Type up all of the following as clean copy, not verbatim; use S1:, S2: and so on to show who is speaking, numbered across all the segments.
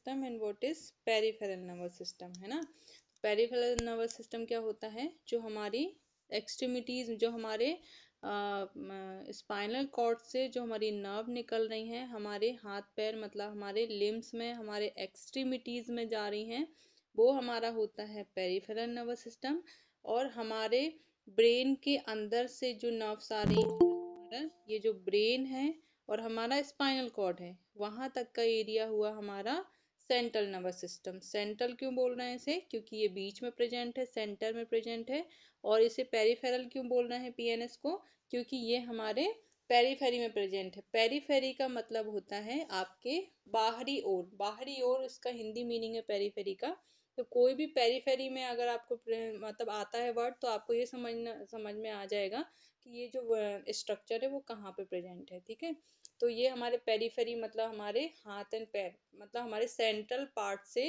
S1: System and what is peripheral nervous system, है ना। Peripheral nervous system क्या होता है, जो हमारी एक्सट्रीमिटीज, जो हमारे स्पाइनल कॉर्ड से जो हमारी नर्व निकल रही हैं हमारे हाथ पैर मतलब हमारे लिम्स में, हमारे एक्सट्रीमिटीज में जा रही हैं, वो हमारा होता है पेरिफेरल नर्वस सिस्टम। और हमारे ब्रेन के अंदर से जो नर्व्स आ रही हैं, हमारा ये जो ब्रेन है और हमारा स्पाइनल कॉर्ड है, वहां तक का एरिया हुआ हमारा सेंट्रल नर्वस सिस्टम। सेंट्रल क्यों बोल रहे हैं इसे, क्योंकि ये बीच में प्रेजेंट है, सेंटर में प्रेजेंट है। और इसे पेरिफेरल क्यों बोल रहे हैं पीएनएस को, क्योंकि ये हमारे पेरीफेरी में प्रेजेंट है। पेरीफेरी का मतलब होता है आपके बाहरी ओर, बाहरी ओर इसका हिंदी मीनिंग है पेरीफेरी का। तो कोई भी पेरीफेरी में अगर आपको मतलब आता है वर्ड, तो आपको ये समझ में आ जाएगा कि ये जो स्ट्रक्चर है वो कहाँ पे प्रेजेंट है, ठीक है। तो ये हमारे पेरीफेरी मतलब हमारे हाथ एंड पैर, मतलब हमारे सेंट्रल पार्ट से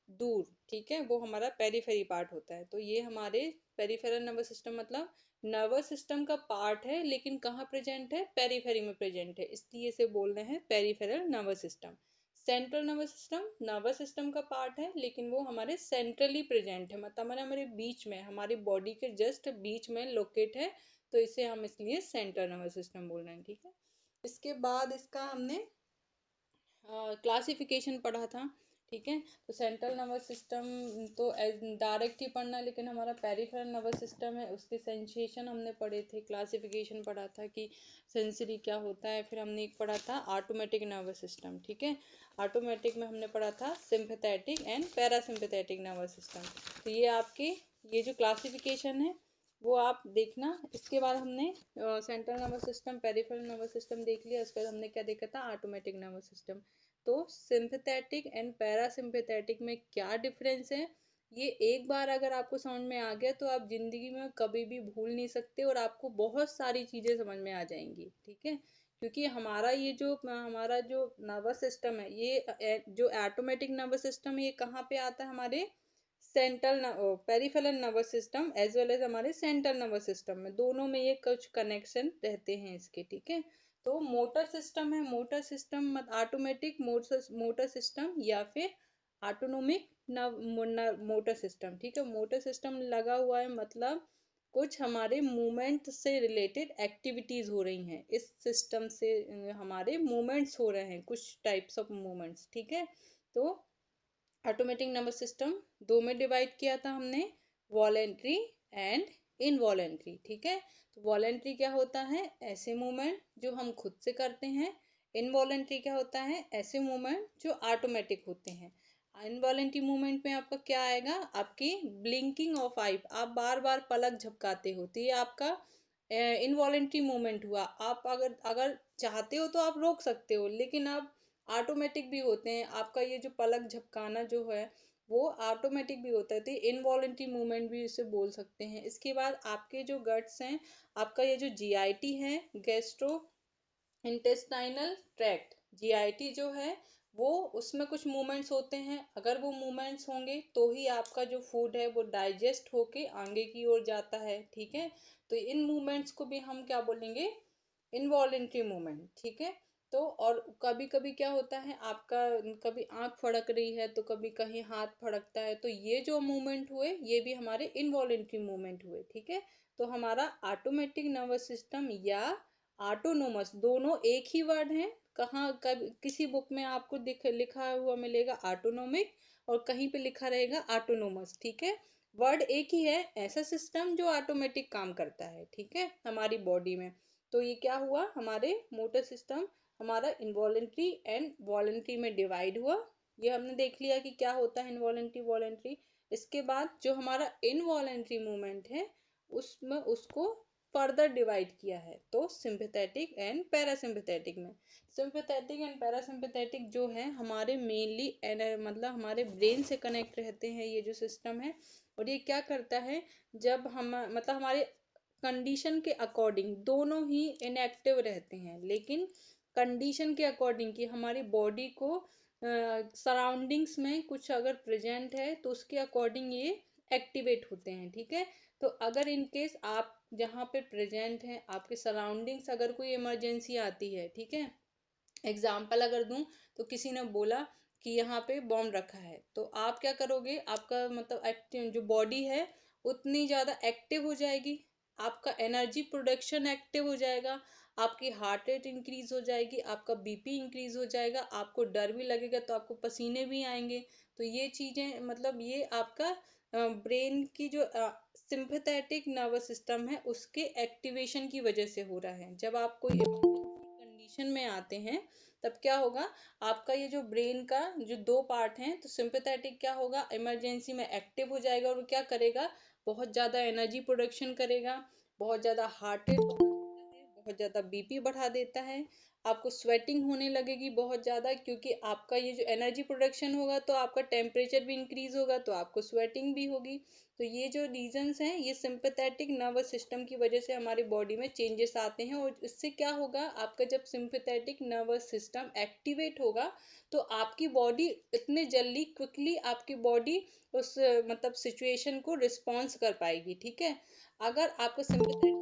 S1: दूर, ठीक है, वो हमारा पेरीफेरी पार्ट होता है। तो ये हमारे पेरीफेरल नर्वस सिस्टम मतलब नर्वस सिस्टम का पार्ट है, लेकिन कहाँ प्रेजेंट है, पेरीफेरी में प्रेजेंट है, इसलिए इसे बोल रहे हैं peripheral nervous system. Central nervous system nervous system का पार्ट है, लेकिन वो हमारे सेंट्रली प्रेजेंट है, मतलब हमारे बीच में, हमारी बॉडी के जस्ट बीच में लोकेट है। तो इसे हम इसलिए सेंट्रल नर्वस सिस्टम बोल रहे हैं, ठीक है। इसके बाद इसका हमने क्लासिफिकेशन पढ़ा था, ठीक है। तो सेंट्रल नर्वस सिस्टम तो डायरेक्ट ही पढ़ना, लेकिन हमारा पेरिफेरल नर्वस सिस्टम है, उसके सेंसेशन हमने पढ़े थे, क्लासिफिकेशन पढ़ा था कि सेंसरी क्या होता है। फिर हमने एक पढ़ा था ऑटोमेटिक नर्वस सिस्टम, ठीक है। ऑटोमेटिक में हमने पढ़ा था sympathetic and parasympathetic nervous system. तो ये आपके ये जो क्लासिफिकेशन है वो आप देखना। इसके बाद हमने central nervous system, peripheral nervous system देख लिया। उसके बाद हमने क्या देखा था, ऑटोमेटिक नर्वस सिस्टम। तो सिंपैथेटिक एंड पैरासिम्पैथेटिक में क्या डिफरेंस है, ये एक बार अगर आपको समझ में आ गया तो आप जिंदगी में कभी भी भूल नहीं सकते, और आपको बहुत सारी चीजें समझ में आ जाएंगी, ठीक है। क्योंकि हमारा जो नर्वस सिस्टम है, ये जो ऑटोमेटिक नर्वस सिस्टम है, ये कहाँ पे आता है, हमारे central peripheral nervous system as well as हमारे सेंट्रल नर्वस सिस्टम में, दोनों में ये कुछ कनेक्शन रहते हैं इसके, ठीक है। तो मोटर सिस्टम है, motor system automatic motor system या फिर ऑटोनोमिक मोटर सिस्टम, ठीक है। मोटर सिस्टम लगा हुआ है मतलब कुछ हमारे मूवमेंट से रिलेटेड एक्टिविटीज हो रही हैं इस सिस्टम से, हमारे मूवमेंट्स हो रहे हैं, कुछ टाइप्स ऑफ मूवमेंट्स, ठीक है। तो ऑटोमेटिक नर्वस सिस्टम दो में डिवाइड किया था हमने, वॉलेंट्री एंड इनवॉलेंट्री, ठीक है। तो वॉलेंट्री क्या होता है, ऐसे मूवमेंट जो हम खुद से करते हैं। इनवॉलेंट्री क्या होता है, ऐसे मूवमेंट जो ऑटोमेटिक होते हैं। इनवॉलेंट्री मूवमेंट में आपका क्या आएगा, आपकी ब्लिंकिंग ऑफ आई, आप बार बार पलक झपकाते हो, तो ये आपका इनवॉलेंट्री मूवमेंट हुआ। आप अगर अगर चाहते हो तो आप रोक सकते हो, लेकिन आप ऑटोमेटिक भी होते हैं, आपका ये जो पलक झपकाना जो है वो ऑटोमेटिक भी होता है, तो इनवॉलेंट्री मूवमेंट भी इसे बोल सकते हैं। इसके बाद आपके जो गट्स हैं, आपका ये जो जीआईटी है, गैस्ट्रो इंटेस्टाइनल ट्रैक्ट, जीआईटी जो है वो, उसमें कुछ मूवमेंट्स होते हैं, अगर वो मूवमेंट्स होंगे तो ही आपका जो फूड है वो डाइजेस्ट होके आगे की ओर जाता है, ठीक है। तो इन मूवमेंट्स को भी हम क्या बोलेंगे, इनवॉलेंट्री मूवमेंट, ठीक है। तो और कभी कभी क्या होता है आपका, कभी आंख फड़क रही है तो कभी कहीं हाथ फड़कता है, तो ये जो मूवमेंट हुए ये भी हमारे इनवॉलेंट्री मूवमेंट हुए, ठीक है। तो हमारा ऑटोमेटिक नर्वस सिस्टम या ऑटोनोमस, दोनों एक ही वर्ड है। कहाँ किसी बुक में आपको लिखा हुआ मिलेगा ऑटोनोमिक, और कहीं पे लिखा रहेगा ऑटोनोमस, ठीक है। वर्ड एक ही है, ऐसा सिस्टम जो ऑटोमेटिक काम करता है, ठीक है, हमारी बॉडी में। तो ये क्या हुआ, हमारे मोटर सिस्टम हमारा इनवॉलेंट्री एंड वॉलेंट्री में डिवाइड हुआ। ये हमने देख लिया कि क्या होता है इनवॉलेंट्री वॉलेंट्री। इसके बाद जो हमारा इनवॉलेंट्री मूवमेंट है, उसमें उसको फर्दर डिवाइड किया है, तो सिंपैथेटिक एंड पैरासिम्पैथेटिक में। सिंपैथेटिक एंड पैरासिम्पैथेटिक जो है हमारे मेनली मतलब हमारे ब्रेन से कनेक्ट रहते हैं ये जो सिस्टम है। और ये क्या करता है, जब हम मतलब हमारे कंडीशन के अकॉर्डिंग दोनों ही इनएक्टिव रहते हैं, लेकिन कंडीशन के अकॉर्डिंग कि हमारी बॉडी को सराउंडिंग्स में कुछ अगर प्रेजेंट है तो उसके अकॉर्डिंग ये एक्टिवेट होते हैं, ठीक है। तो अगर इन केस आप जहाँ पे प्रेजेंट हैं, आपके सराउंडिंग्स अगर कोई इमरजेंसी आती है, ठीक है, एग्जाम्पल अगर दूं तो किसी ने बोला कि यहाँ पे बॉम्ब रखा है, तो आप क्या करोगे, आपका मतलब एक्टिव जो बॉडी है उतनी ज़्यादा एक्टिव हो जाएगी, आपका एनर्जी प्रोडक्शन एक्टिव हो जाएगा, आपकी हार्ट रेट इंक्रीज हो जाएगी, आपका बीपी इंक्रीज हो जाएगा, आपको डर भी लगेगा तो आपको पसीने भी आएंगे। तो ये चीज़ें मतलब ये आपका ब्रेन की जो सिंपैथेटिक नर्वस सिस्टम है उसके एक्टिवेशन की वजह से हो रहा है। जब आप कोई कंडीशन में आते हैं तब क्या होगा, आपका ये जो ब्रेन का जो दो पार्ट हैं, तो सिंपैथेटिक क्या होगा, इमरजेंसी में एक्टिव हो जाएगा और वो क्या करेगा, बहुत ज़्यादा एनर्जी प्रोडक्शन करेगा, बहुत ज़्यादा हार्ट रेट बढ़ा देता है, बहुत ज़्यादा बीपी बढ़ा देता है, आपको स्वेटिंग होने लगेगी बहुत ज़्यादा, क्योंकि आपका ये जो एनर्जी प्रोडक्शन होगा तो आपका टेम्परेचर भी इंक्रीज होगा तो आपको स्वेटिंग भी होगी। तो ये जो रीजंस हैं ये सिंपैथेटिक नर्वस सिस्टम की वजह से हमारी बॉडी में चेंजेस आते हैं, और इससे क्या होगा, आपका जब सिंपैथेटिक नर्वस सिस्टम एक्टिवेट होगा तो आपकी बॉडी इतने जल्दी क्विकली आपकी बॉडी उस मतलब सिचुएशन को रिस्पॉन्स कर पाएगी। ठीक है, अगर आपको सिंपैथेटिक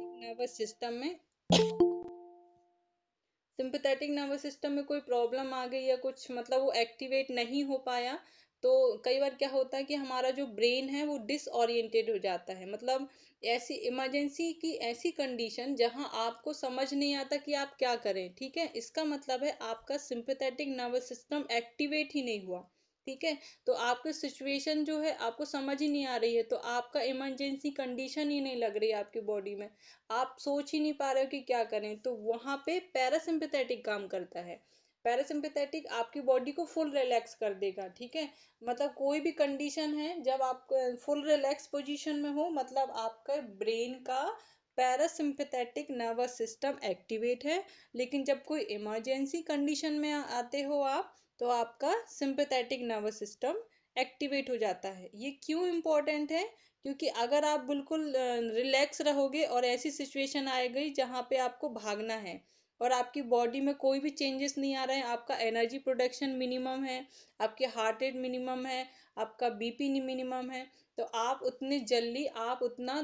S1: नर्वस सिस्टम में कोई प्रॉब्लम आ गई या कुछ मतलब वो एक्टिवेट नहीं हो पाया, तो कई बार क्या होता है कि हमारा जो ब्रेन है वो डिसओरिएंटेड हो जाता है, मतलब ऐसी इमरजेंसी की ऐसी कंडीशन जहां आपको समझ नहीं आता कि आप क्या करें। ठीक है, इसका मतलब है आपका सिंपैथेटिक नर्वस सिस्टम एक्टिवेट ही नहीं हुआ। ठीक है, तो आपकी सिचुएशन जो है आपको समझ ही नहीं आ रही है, तो आपका इमरजेंसी कंडीशन ही नहीं लग रही है आपकी बॉडी में, आप सोच ही नहीं पा रहे हो कि क्या करें, तो वहां पे पैरासिम्पैथेटिक काम करता है। पैरासिम्पैथेटिक आपकी बॉडी को फुल रिलैक्स कर देगा। ठीक है, मतलब कोई भी कंडीशन है जब आप फुल रिलैक्स पोजीशन में हो, मतलब आपका ब्रेन का पैरासिम्पैथेटिक नर्वस सिस्टम एक्टिवेट है। लेकिन जब कोई इमरजेंसी कंडीशन में आते हो आप, तो आपका सिंपैथेटिक नर्वस सिस्टम एक्टिवेट हो जाता है। ये क्यों इम्पोर्टेंट है, क्योंकि अगर आप बिल्कुल रिलैक्स रहोगे और ऐसी सिचुएशन आ गई जहाँ पे आपको भागना है और आपकी बॉडी में कोई भी चेंजेस नहीं आ रहे हैं, आपका एनर्जी प्रोडक्शन मिनिमम है, आपके हार्ट रेट मिनिमम है, आपका बीपी मिनिमम है, तो आप उतने जल्दी आप उतना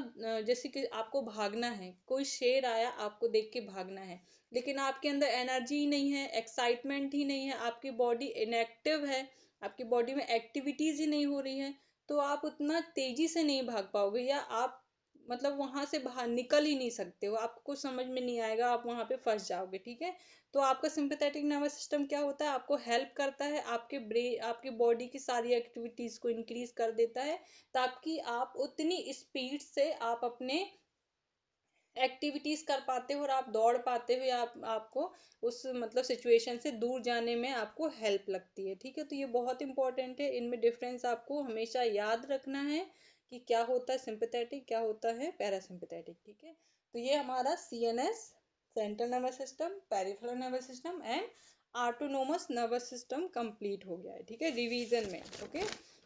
S1: जैसे कि आपको भागना है, कोई शेर आया आपको देख के भागना है, लेकिन आपके अंदर एनर्जी ही नहीं है, एक्साइटमेंट ही नहीं है, आपकी बॉडी इनएक्टिव है, आपकी बॉडी में एक्टिविटीज ही नहीं हो रही है, तो आप उतना तेजी से नहीं भाग पाओगे, या आप मतलब वहां से बाहर निकल ही नहीं सकते हो, आपको कुछ समझ में नहीं आएगा, आप वहां पे फंस जाओगे। ठीक है, तो आपका सिंपैथेटिक नर्वस सिस्टम क्या होता है, आपको हेल्प करता है, आपके ब्रेन आपकी बॉडी की सारी एक्टिविटीज को इंक्रीज कर देता है, ताकि आप उतनी स्पीड से आप अपने एक्टिविटीज कर पाते हो और आप दौड़ पाते हो, या आपको उस मतलब सिचुएशन से दूर जाने में आपको हेल्प लगती है। ठीक है, तो ये बहुत इंपॉर्टेंट है, इनमें डिफरेंस आपको हमेशा याद रखना है कि क्या होता है सिंपैथेटिक, क्या होता है पैरासिम्पैथेटिक। ठीक है, तो ये हमारा CNS, central nervous system, peripheral nervous system and autonomous nervous system complete हो गया है। ठीक है, रिवीजन में। ओके,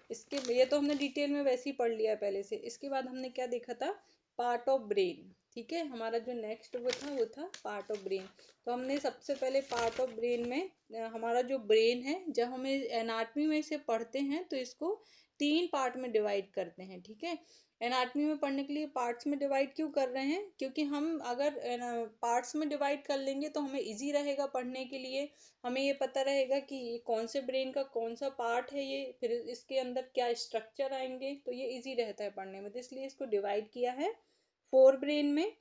S1: इसके ये तो हमने डिटेल में वैसे ही पढ़ लिया पहले से। इसके बाद हमने क्या देखा था, पार्ट ऑफ ब्रेन। ठीक है, हमारा जो नेक्स्ट वो था पार्ट ऑफ ब्रेन। तो हमने सबसे पहले पार्ट ऑफ ब्रेन में हमारा जो ब्रेन है, जब हमें एनाटमी में इसे पढ़ते हैं तो इसको 3 पार्ट में डिवाइड करते हैं। ठीक है, एनाटमी में पढ़ने के लिए पार्ट्स में डिवाइड क्यों कर रहे हैं, क्योंकि हम अगर पार्ट्स में डिवाइड कर लेंगे तो हमें इजी रहेगा पढ़ने के लिए, हमें ये पता रहेगा कि ये कौन से ब्रेन का कौन सा पार्ट है, ये फिर इसके अंदर क्या स्ट्रक्चर आएंगे, तो ये इजी रहता है पढ़ने में, तो इसलिए इसको डिवाइड किया है फोर ब्रेन में,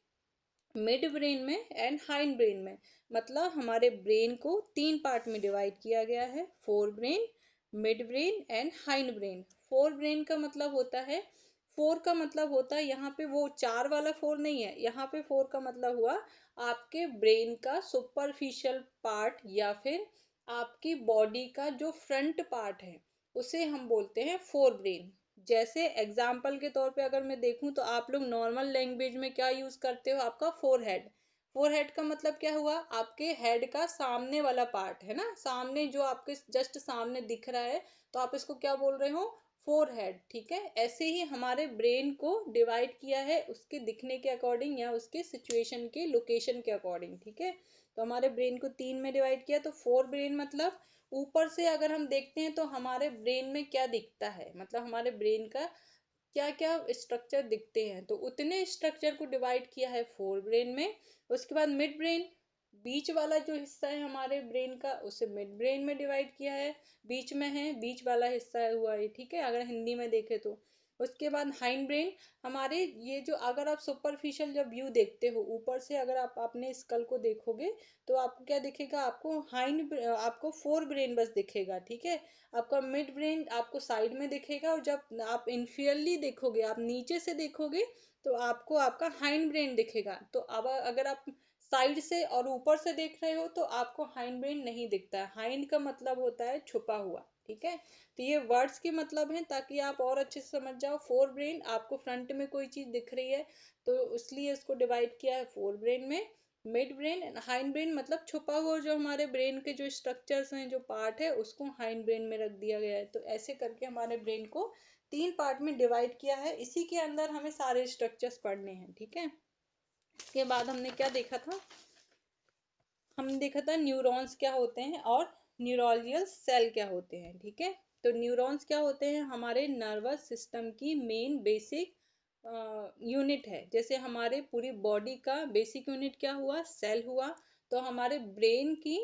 S1: मिड ब्रेन में एंड हाइंड ब्रेन में। मतलब हमारे ब्रेन को 3 पार्ट में डिवाइड किया गया है, fore brain, mid brain and hind brain. Fore brain का मतलब होता है, फोर का मतलब होता है यहाँ पे वो 4 वाला फोर नहीं है, यहाँ पे फोर का मतलब हुआ आपके ब्रेन का सुपरफिशियल पार्ट, या फिर आपकी बॉडी का जो फ्रंट पार्ट है उसे हम बोलते हैं फोर ब्रेन। जैसे एग्जाम्पल के तौर पे अगर मैं देखूं तो आप लोग नॉर्मल लैंग्वेज में क्या यूज करते हो, आपका फोरहेड। फोरहेड का मतलब क्या हुआ, आपके हेड का सामने वाला पार्ट है ना, सामने जो आपके जस्ट सामने दिख रहा है, तो आप इसको क्या बोल रहे हो, फोरहेड। ठीक है, ऐसे ही हमारे ब्रेन को डिवाइड किया है उसके दिखने के अकॉर्डिंग या उसके सिचुएशन के लोकेशन के अकॉर्डिंग। ठीक है, तो हमारे ब्रेन को 3 में डिवाइड किया, तो फोर ब्रेन मतलब ऊपर से अगर हम देखते हैं तो हमारे ब्रेन में क्या दिखता है, मतलब हमारे ब्रेन का क्या क्या स्ट्रक्चर दिखते हैं, तो उतने स्ट्रक्चर को डिवाइड किया है फोर ब्रेन में। उसके बाद मिड ब्रेन, बीच वाला जो हिस्सा है हमारे ब्रेन का उसे मिड ब्रेन में डिवाइड किया है, बीच में है, बीच वाला हिस्सा हुआ है, ठीक है, अगर हिंदी में देखे तो। उसके बाद हाइंड ब्रेन हमारे, ये जो अगर आप सुपरफिशियल जब व्यू देखते हो ऊपर से, अगर आप अपने स्कल को देखोगे तो आपको क्या दिखेगा, आपको आपको फोर ब्रेन बस दिखेगा, ठीक है। आपका मिड ब्रेन आपको साइड में दिखेगा, और जब आप इनफियरली देखोगे, आप नीचे से देखोगे, तो आपको आपका हाइंड ब्रेन दिखेगा। तो अब अगर आप साइड से और ऊपर से देख रहे हो तो आपको हाइंड ब्रेन नहीं दिखता है। हाइंड का मतलब होता है छुपा हुआ, ठीक है। तो ये वर्ड्स के मतलब हैं ताकि आप और अच्छे से समझ जाओ। फोर ब्रेन, आपको फ्रंट में कोई चीज दिख रही है तो इसलिए इसको डिवाइड किया है फोर ब्रेन में। Mid brain and hind brain मतलब छुपा हुआ जो हमारे ब्रेन के जो स्ट्रक्चर्स हैं, जो पार्ट है, उसको हाइंड ब्रेन में रख दिया गया है। तो ऐसे करके हमारे ब्रेन को तीन पार्ट में डिवाइड किया है, इसी के अंदर हमें सारे स्ट्रक्चर्स पढ़ने हैं, ठीक है। इसके बाद हमने क्या देखा था, हमने देखा था न्यूरॉन्स क्या होते हैं और न्यूरोलजिकल सेल क्या होते हैं, ठीक है। तो न्यूरॉन्स क्या होते हैं, हमारे नर्वस सिस्टम की मेन बेसिक यूनिट है। जैसे हमारे पूरी बॉडी का बेसिक यूनिट क्या हुआ, सेल हुआ। तो हमारे ब्रेन की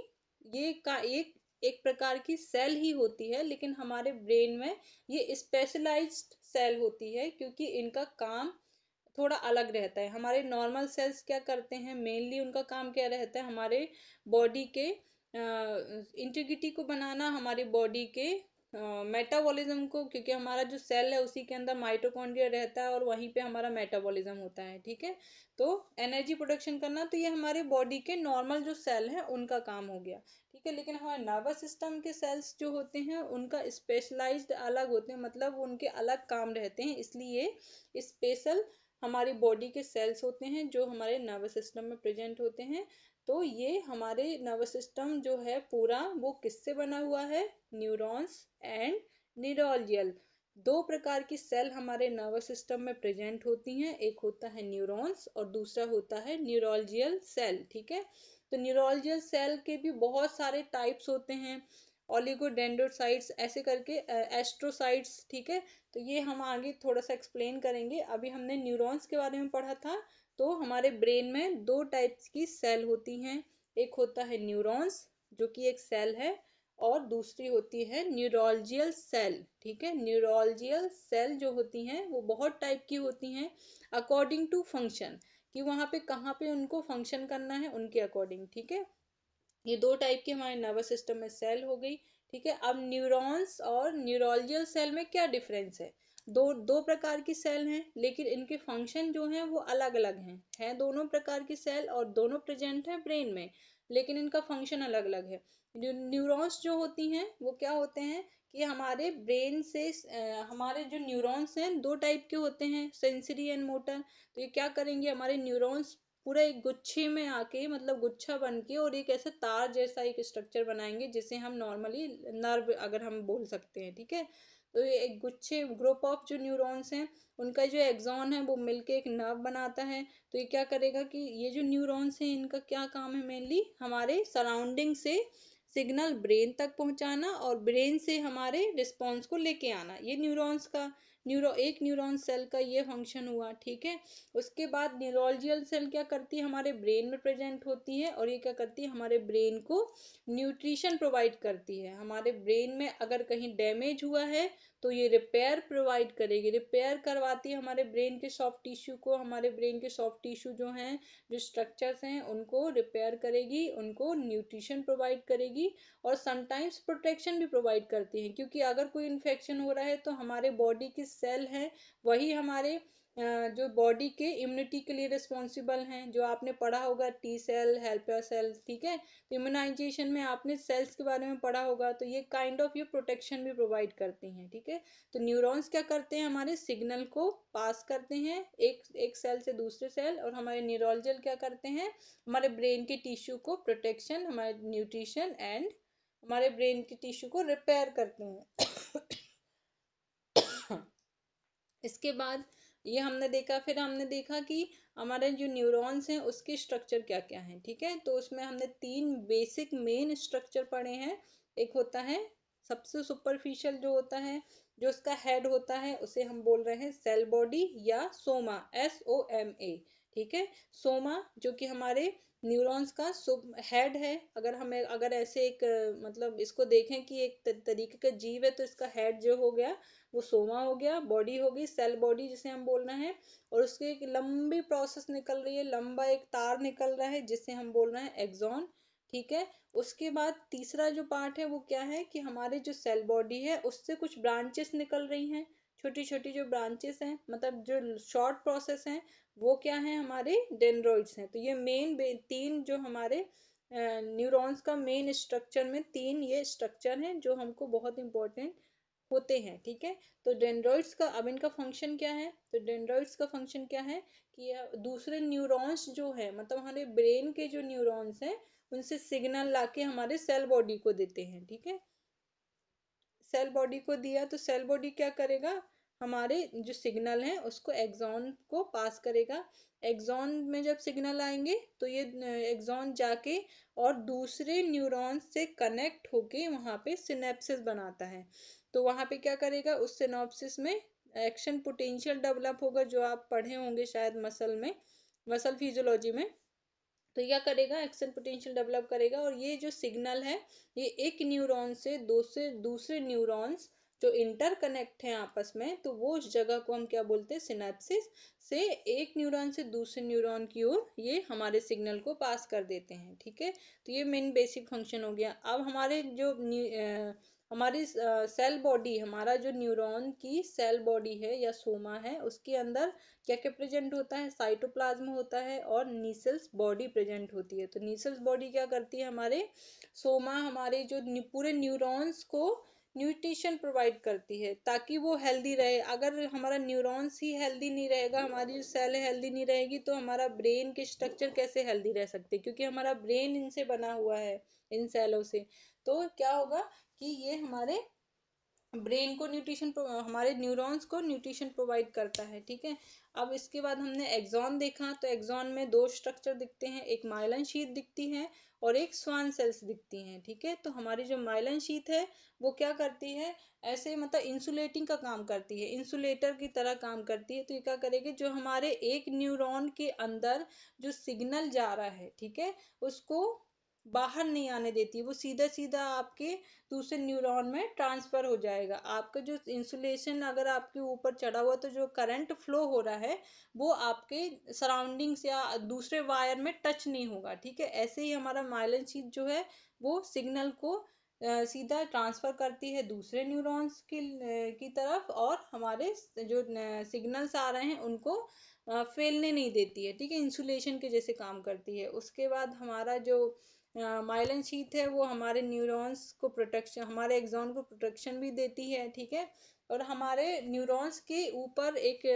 S1: ये का एक प्रकार की सेल ही होती है, लेकिन हमारे ब्रेन में ये स्पेशलाइज्ड सेल होती है, क्योंकि इनका काम थोड़ा अलग रहता है। हमारे नॉर्मल सेल्स क्या करते हैं, मेनली उनका काम क्या रहता है, हमारे बॉडी के इंटीग्रिटी को बनाना, हमारी बॉडी के मेटाबॉलिज्म को, क्योंकि हमारा जो सेल है उसी के अंदर माइटोकॉन्ड्रिया रहता है और वहीं पे हमारा मेटाबॉलिज्म होता है, ठीक है। तो एनर्जी प्रोडक्शन करना, तो ये हमारे बॉडी के नॉर्मल जो सेल हैं उनका काम हो गया, ठीक है। लेकिन हमारे नर्वस सिस्टम के सेल्स जो होते हैं उनका स्पेशलाइज्ड अलग होते हैं, मतलब उनके अलग काम रहते हैं, इसलिए स्पेशल हमारी बॉडी के सेल्स होते हैं जो हमारे नर्वस सिस्टम में प्रेजेंट होते हैं। तो ये हमारे नर्वस सिस्टम जो है पूरा, वो किससे बना हुआ है, न्यूरॉन्स एंड न्यूरोलजियल। दो प्रकार की सेल हमारे नर्वस सिस्टम में प्रेजेंट होती हैं, एक होता है न्यूरॉन्स और दूसरा होता है न्यूरोलजियल सेल, ठीक है। तो न्यूरोलजियल सेल के भी बहुत सारे टाइप्स होते हैं, ओलिगोडेंड्रोसाइट्स ऐसे करके, एस्ट्रोसाइट्स, ठीक है। तो ये हम आगे थोड़ा सा एक्सप्लेन करेंगे। अभी हमने न्यूरॉन्स के बारे में पढ़ा था। तो हमारे ब्रेन में दो टाइप्स की सेल होती हैं, एक होता है न्यूरॉन्स जो कि एक सेल है, और दूसरी होती है न्यूरोलजियल सेल, ठीक है। न्यूरोलजियल सेल जो होती हैं वो बहुत टाइप की होती हैं, अकॉर्डिंग टू फंक्शन, कि वहाँ पे कहाँ पे उनको फंक्शन करना है उनके अकॉर्डिंग, ठीक है। ये दो टाइप की हमारे नर्वस सिस्टम में सेल हो गई, ठीक है। अब न्यूरॉन्स और न्यूरोलजियल सेल में क्या डिफरेंस है, दो दो प्रकार की सेल हैं, लेकिन इनके फंक्शन जो हैं वो अलग अलग हैं दोनों प्रकार की सेल और दोनों प्रेजेंट है ब्रेन में, लेकिन इनका फंक्शन अलग अलग है। न्यूरॉन्स जो होती हैं वो क्या होते हैं कि हमारे ब्रेन से हमारे जो न्यूरॉन्स हैं दो टाइप के होते हैं, सेंसरी एंड मोटर। तो ये क्या करेंगे, हमारे न्यूरॉन्स पूरा एक गुच्छे में आके, मतलब गुच्छा बन के, और एक ऐसा तार जैसा एक स्ट्रक्चर बनाएंगे जिसे हम नॉर्मली नर्व अगर हम बोल सकते हैं, ठीक है। तो ये एक गुच्छे, ग्रुप ऑफ जो न्यूरॉन्स हैं उनका जो एक्सॉन है वो मिलके एक नर्व बनाता है। तो ये क्या करेगा कि ये जो न्यूरॉन्स हैं इनका क्या काम है, मेनली हमारे सराउंडिंग से सिग्नल ब्रेन तक पहुंचाना और ब्रेन से हमारे रिस्पॉन्स को लेके आना। ये न्यूरॉन्स का एक न्यूरॉन सेल का ये फंक्शन हुआ, ठीक है। उसके बाद न्यूरोलजियल सेल क्या करती है, हमारे ब्रेन में प्रेजेंट होती है, और ये क्या करती है, हमारे ब्रेन को न्यूट्रिशन प्रोवाइड करती है। हमारे ब्रेन में अगर कहीं डैमेज हुआ है तो ये रिपेयर प्रोवाइड करेगी, रिपेयर करवाती है हमारे ब्रेन के सॉफ्ट टिश्यू को। हमारे ब्रेन के सॉफ्ट टिश्यू जो हैं, जो स्ट्रक्चर्स हैं, उनको रिपेयर करेगी, उनको न्यूट्रिशन प्रोवाइड करेगी, और समटाइम्स प्रोटेक्शन भी प्रोवाइड करती हैं, क्योंकि अगर कोई इन्फेक्शन हो रहा है तो हमारे बॉडी की सेल हैं वही हमारे जो बॉडी के इम्यूनिटी के लिए रिस्पॉन्सिबल हैं, जो आपने पढ़ा होगा टी सेल, हेल्पर सेल, ठीक है। तो इम्यूनाइजेशन में आपने सेल्स के बारे में पढ़ा होगा, तो ये काइंड ऑफ ये प्रोटेक्शन भी प्रोवाइड करती हैं, ठीक है। तो न्यूरॉन्स क्या करते हैं, हमारे सिग्नल को पास करते हैं एक एक सेल से दूसरे सेल, और हमारे न्यूरोलजियल क्या करते हैं, हमारे ब्रेन के टिश्यू को प्रोटेक्शन, हमारे न्यूट्रिशन एंड हमारे ब्रेन के टिश्यू को रिपेयर करते हैं। इसके बाद ये हमने देखा, फिर हमने देखा कि हमारे जो न्यूरॉन्स हैं उसके स्ट्रक्चर क्या क्या हैं, ठीक है। तो उसमें हमने तीन बेसिक मेन स्ट्रक्चर पढ़े हैं। एक होता है सबसे सुपरफिशियल जो होता है, जो उसका हेड होता है, उसे हम बोल रहे हैं सेल बॉडी या सोमा, SOMA, ठीक है। सोमा जो कि हमारे न्यूरॉन्स का हेड है। अगर ऐसे एक मतलब इसको देखें कि एक तरीके का जीव है, तो इसका हेड जो हो गया वो सोमा हो गया, बॉडी हो गई सेल बॉडी जिसे हम बोल रहे हैं, और उसकी एक लंबी प्रोसेस निकल रही है, लंबा एक तार निकल रहा है जिसे हम बोल रहे हैं एक्सॉन। ठीक है। उसके बाद तीसरा जो पार्ट है वो क्या है कि हमारे जो सेल बॉडी है उससे कुछ ब्रांचेस निकल रही हैं, छोटी छोटी जो ब्रांचेस हैं, मतलब जो शॉर्ट प्रोसेस हैं, वो क्या है हमारे डेंड्रॉइड्स हैं। तो ये मेन तीन जो हमारे न्यूरॉन्स का मेन स्ट्रक्चर में तीन ये स्ट्रक्चर हैं जो हमको बहुत इंपॉर्टेंट होते हैं। ठीक है। तो डेंड्रॉइड्स का अब इनका फंक्शन क्या है, तो डेंड्रॉइड्स का फंक्शन क्या है कि दूसरे न्यूरॉन्स जो है, मतलब हमारे ब्रेन के जो न्यूरॉन्स हैं उनसे सिग्नल लाके हमारे सेल बॉडी को देते हैं। ठीक है। सेल बॉडी को दिया तो सेल बॉडी क्या करेगा, हमारे जो सिग्नल है उसको एक्सॉन को पास करेगा। एक्सॉन में जब सिग्नल आएंगे तो ये एक्सॉन जाके और दूसरे न्यूरॉन से कनेक्ट होके वहां पे सिनेप्सिस बनाता है। तो वहां पे क्या करेगा, उस सिनॉप्सिस में एक्शन पोटेंशियल डेवलप होगा, जो आप पढ़े होंगे शायद मसल में, मसल फिजियोलॉजी में। तो क्या करेगा, एक्शन पोटेंशियल डेवलप करेगा, और ये जो सिग्नल है ये एक न्यूरॉन से दूसरे न्यूरॉन्स जो इंटरकनेक्ट हैं आपस में, तो वो उस जगह को हम क्या बोलते हैं, सिनेप्सिस, से एक न्यूरॉन से दूसरे न्यूरॉन की ओर ये हमारे सिग्नल को पास कर देते हैं। ठीक है। तो ये मेन बेसिक फंक्शन हो गया। अब हमारे जो हमारी सेल बॉडी, हमारा जो न्यूरॉन की सेल बॉडी है या सोमा है, उसके अंदर क्या क्या प्रेजेंट होता है, साइटोप्लाज्म होता है और नीसल्स बॉडी प्रेजेंट होती है। तो नीसल्स बॉडी क्या करती है, हमारे सोमा, हमारे जो पूरे न्यूरॉन्स को न्यूट्रिशन प्रोवाइड करती है ताकि वो हेल्दी रहे। अगर हमारा न्यूरॉन्स ही हेल्दी नहीं रहेगा, हमारी जो सेल हेल्दी नहीं रहेगी, तो हमारा ब्रेन के स्ट्रक्चर कैसे हेल्दी रह सकते, क्योंकि हमारा ब्रेन इनसे बना हुआ है, इन सेलों से। तो क्या होगा कि ये हमारे ब्रेन को न्यूट्रिशन, हमारे न्यूरॉन्स को न्यूट्रिशन प्रोवाइड करता है। ठीक है। अब इसके बाद हमने एक्सॉन देखा, तो एक्सॉन में दो स्ट्रक्चर दिखते हैं, एक माइलिन शीथ दिखती है और एक स्वान सेल्स दिखती हैं। ठीक है। तो हमारी जो माइलिन शीथ है वो क्या करती है, ऐसे मतलब इंसुलेटिंग का काम करती है, इंसुलेटर की तरह काम करती है। तो ये क्या करेगी, जो हमारे एक न्यूरॉन के अंदर जो सिग्नल जा रहा है, ठीक है, उसको बाहर नहीं आने देती, वो सीधा सीधा आपके दूसरे न्यूरॉन में ट्रांसफर हो जाएगा। आपका जो इंसुलेशन अगर आपके ऊपर चढ़ा हुआ, तो जो करंट फ्लो हो रहा है वो आपके सराउंडिंग्स या दूसरे वायर में टच नहीं होगा। ठीक है। ऐसे ही हमारा माइलिन शीथ जो है वो सिग्नल को सीधा ट्रांसफर करती है दूसरे न्यूरॉन्स की तरफ, और हमारे जो सिग्नल्स आ रहे हैं उनको फैलने नहीं देती है। ठीक है। इंसुलेशन के जैसे काम करती है। उसके बाद हमारा जो माइलिन शीथ है वो हमारे न्यूरॉन्स को प्रोटेक्शन, हमारे एक्सॉन को प्रोटेक्शन भी देती है। ठीक है। और हमारे न्यूरॉन्स के ऊपर एक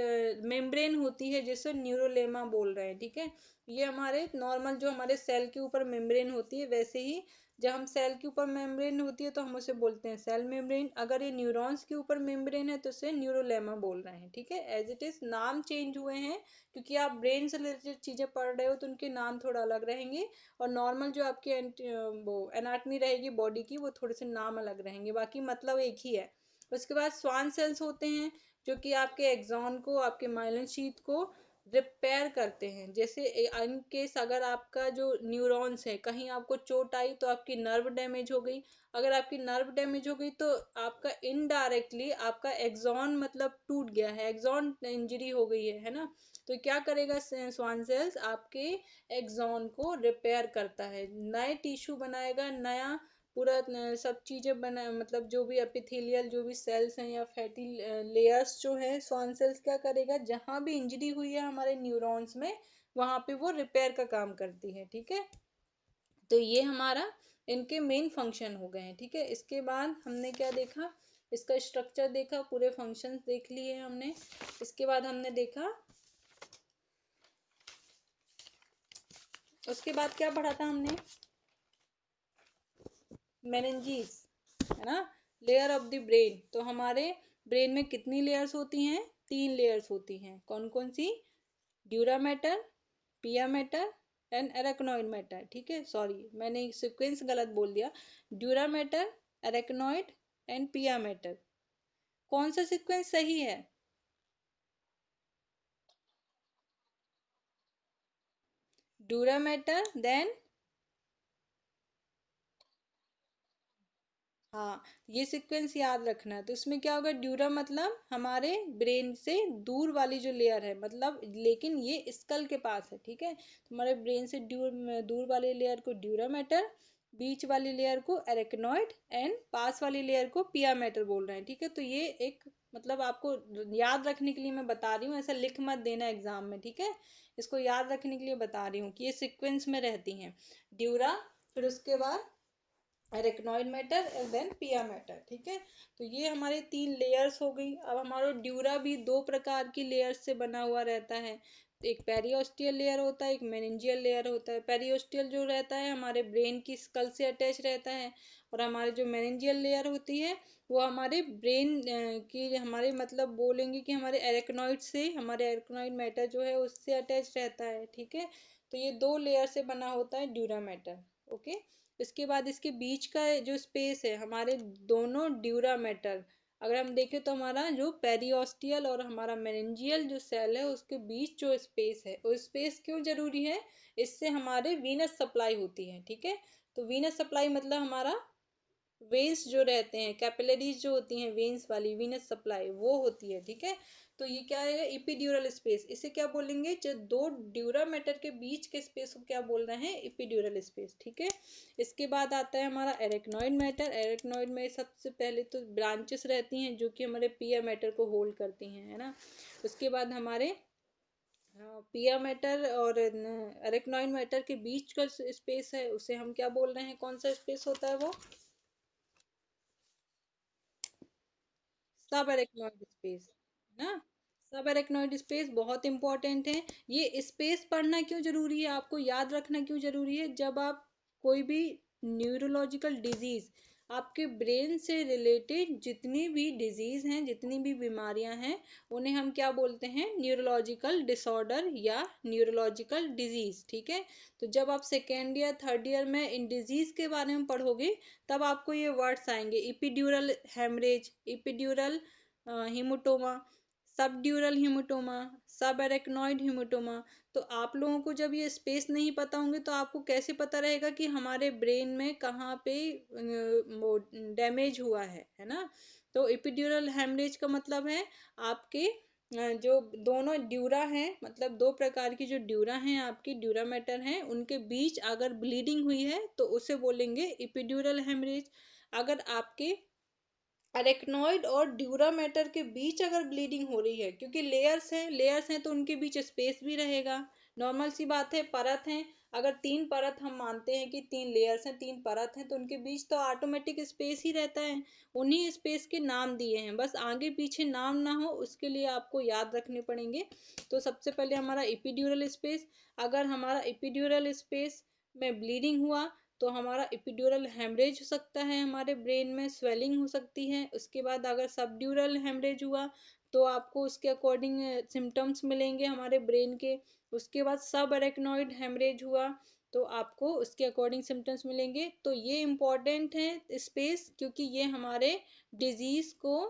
S1: मेम्ब्रेन होती है जिसे न्यूरोलेमा बोल रहे हैं। ठीक है। ये हमारे नॉर्मल जो हमारे सेल के ऊपर मेम्ब्रेन होती है, वैसे ही जब हम सेल के ऊपर मेम्ब्रेन होती है तो हम उसे बोलते हैं सेल मेम्ब्रेन। अगर ये न्यूरॉन्स के ऊपर मेम्ब्रेन है तो उसे न्यूरोलेमा बोल रहे हैं। ठीक है। एज इट इज नाम चेंज हुए हैं, क्योंकि आप ब्रेन से रिलेटेड चीजें पढ़ रहे हो तो उनके नाम थोड़ा अलग रहेंगे, और नॉर्मल जो आपकी वो एनाटमी रहेगी बॉडी की, वो थोड़े से नाम अलग रहेंगे, बाकी मतलब एक ही है। उसके बाद स्वान सेल्स होते हैं जो कि आपके एक्सॉन को, आपके माइलिन शीथ को रिपेयर करते हैं। जैसे इन केस अगर आपका जो न्यूरॉन्स है, कहीं आपको चोट आई तो आपकी नर्व डैमेज हो गई, अगर आपकी नर्व डैमेज हो गई तो आपका इनडायरेक्टली आपका एक्सॉन मतलब टूट गया है, एक्सॉन इंजरी हो गई है ना। तो क्या करेगा स्वान सेल्स, आपके एक्सॉन को रिपेयर करता है, नए टिश्यू बनाएगा, नया पूरा सब चीजें बना, मतलब जो भी एपिथेलियल जो भी सेल्स हैं या फैटी लेयर्स जो है, स्वान सेल्स क्या करेगा, जहां भी इंजरी हुई है हमारे न्यूरॉन्स में वहां पे वो रिपेयर का काम करती है। ठीक है। तो ये हमारा इनके मेन फंक्शन हो गए हैं। ठीक है। इसके बाद हमने क्या देखा, इसका स्ट्रक्चर देखा, पूरे फंक्शंस देख लिए हमने। इसके बाद हमने देखा, उसके बाद क्या पढ़ा था हमने, मेनिंजीज, है ना, लेयर ऑफ द ब्रेन। तो हमारे ब्रेन में कितनी लेयर्स होती हैं, तीन लेयर्स होती हैं। कौन कौन सी, ड्यूरा मैटर, पिया मैटर एंड एराक्नोइड मैटर। ठीक है। सॉरी मैंने सीक्वेंस गलत बोल दिया, ड्यूरा मैटर, एराक्नोइड एंड पिया मैटर। कौन सा सीक्वेंस सही है, ड्यूरा मैटर देन, हाँ, ये सीक्वेंस याद रखना है। तो इसमें क्या होगा, ड्यूरा मतलब हमारे ब्रेन से दूर वाली जो लेयर है, मतलब लेकिन ये स्कल के पास है, ठीक है। तो हमारे ब्रेन से दूर वाली लेयर को ड्यूरा मैटर, बीच वाली लेयर को एरेक्नॉइड, एंड पास वाली लेयर को पिया मैटर बोल रहे हैं, ठीक है। तो ये एक मतलब आपको याद रखने के लिए मैं बता रही हूँ, ऐसा लिख मत देना एग्जाम में, ठीक है। इसको याद रखने के लिए बता रही हूँ कि ये सीक्वेंस में रहती हैं, ड्यूरा, फिर उसके बाद एरेक्नॉइड मैटर एंड देन पिया मैटर, ठीक है। तो ये हमारे तीन लेयर्स हो गई। अब हमारा ड्यूरा भी दो प्रकार की लेयर्स से बना हुआ रहता है। एक पेरियोस्टियल लेयर होता है, एक मेनिंजियल लेयर होता है। पेरियोस्टियल जो रहता है हमारे ब्रेन की स्कल से अटैच रहता है, और हमारे जो मेनिंजियल लेयर होती है वो हमारे ब्रेन की, हमारे मतलब बोलेंगे कि हमारे एरेक्नॉइड से, हमारे एरेक्नॉइड मैटर जो है उससे अटैच रहता है, ठीक है। तो ये दो लेयर से बना होता है ड्यूरा मैटर, ओके। इसके बाद इसके बीच का जो स्पेस है हमारे दोनों ड्यूरा मैटर, अगर हम देखें तो हमारा जो पेरियोस्टियल और हमारा मेनिंजियल जो सेल है उसके बीच जो स्पेस है, वो स्पेस क्यों जरूरी है, इससे हमारे वीनस सप्लाई होती है, ठीक है। तो वीनस सप्लाई मतलब हमारा वेन्स जो रहते हैं, कैपिलरीज जो होती हैं वेन्स वाली, वीनस सप्लाई वो होती है, ठीक है। तो ये क्या है, इपिड्यूरल स्पेस, इसे क्या बोलेंगे, जो दो ड्यूरा मैटर के बीच के स्पेस को क्या बोल रहे हैं, इपिड्यूरल स्पेस, ठीक है। इसके बाद आता है हमारा एरेक्नॉइड मैटर। एरेक्नॉइड में सबसे पहले तो ब्रांचेस रहती हैं जो कि हमारे पिया मैटर को होल्ड करती हैं, है ना। उसके बाद हमारे पिया मैटर और एरेक्नॉइड मैटर के बीच का स्पेस है उसे हम क्या बोल रहे हैं, कौन सा स्पेस होता है वो, सब एरेक्नॉइड स्पेस, ना। सब एरेक्नॉइड स्पेस बहुत इंपॉर्टेंट है। ये स्पेस पढ़ना क्यों जरूरी है, आपको याद रखना क्यों जरूरी है, जब आप कोई भी न्यूरोलॉजिकल डिजीज, आपके ब्रेन से रिलेटेड जितनी भी डिजीज हैं, जितनी भी बीमारियां हैं, उन्हें हम क्या बोलते हैं, न्यूरोलॉजिकल डिसऑर्डर या न्यूरोलॉजिकल डिजीज, ठीक है। तो जब आप सेकेंड ईयर थर्ड ईयर में इन डिजीज के बारे में पढ़ोगे, तब आपको ये वर्ड्स आएंगे, इपिड्यूरल हेमरेज, इपिड्यूरल हिमोटोमा, सबड्यूरल हिमोटोमा, सब एरेक्नॉइड हिमोटोमा। तो आप लोगों को जब ये स्पेस नहीं पता होंगे तो आपको कैसे पता रहेगा कि हमारे ब्रेन में कहाँ पे डैमेज हुआ है ना। तो इपिड्यूरल हेमरेज का मतलब है आपके जो दोनों ड्यूरा हैं, मतलब दो प्रकार की जो ड्यूरा हैं, आपकी ड्यूरा मैटर हैं, उनके बीच अगर ब्लीडिंग हुई है तो उसे बोलेंगे इपिड्यूरल हेमरेज। अगर आपके अरेक्नॉइड और ड्यूरा मैटर के बीच अगर ब्लीडिंग हो रही है, क्योंकि लेयर्स हैं तो उनके बीच स्पेस भी रहेगा, नॉर्मल सी बात है, परत है। अगर तीन परत हम मानते हैं कि तीन लेयर्स हैं, तीन परत हैं, तो उनके बीच तो ऑटोमेटिक स्पेस ही रहता है। उन्हीं स्पेस के नाम दिए हैं, बस आगे पीछे नाम ना हो उसके लिए आपको याद रखने पड़ेंगे। तो सबसे पहले हमारा इपिड्यूरल स्पेस, अगर हमारा इपिड्यूरल स्पेस में ब्लीडिंग हुआ तो हमारा एपिड्यूरल हेमरेज हो सकता है, हमारे ब्रेन में स्वेलिंग हो सकती है। उसके बाद अगर सबड्यूरल हेमरेज हुआ तो आपको उसके अकॉर्डिंग सिम्टम्स मिलेंगे हमारे ब्रेन के। उसके बाद सब अरेक्नॉइड हेमरेज हुआ तो आपको उसके अकॉर्डिंग सिम्टम्स मिलेंगे। तो ये इम्पॉर्टेंट है स्पेस, क्योंकि ये हमारे डिजीज को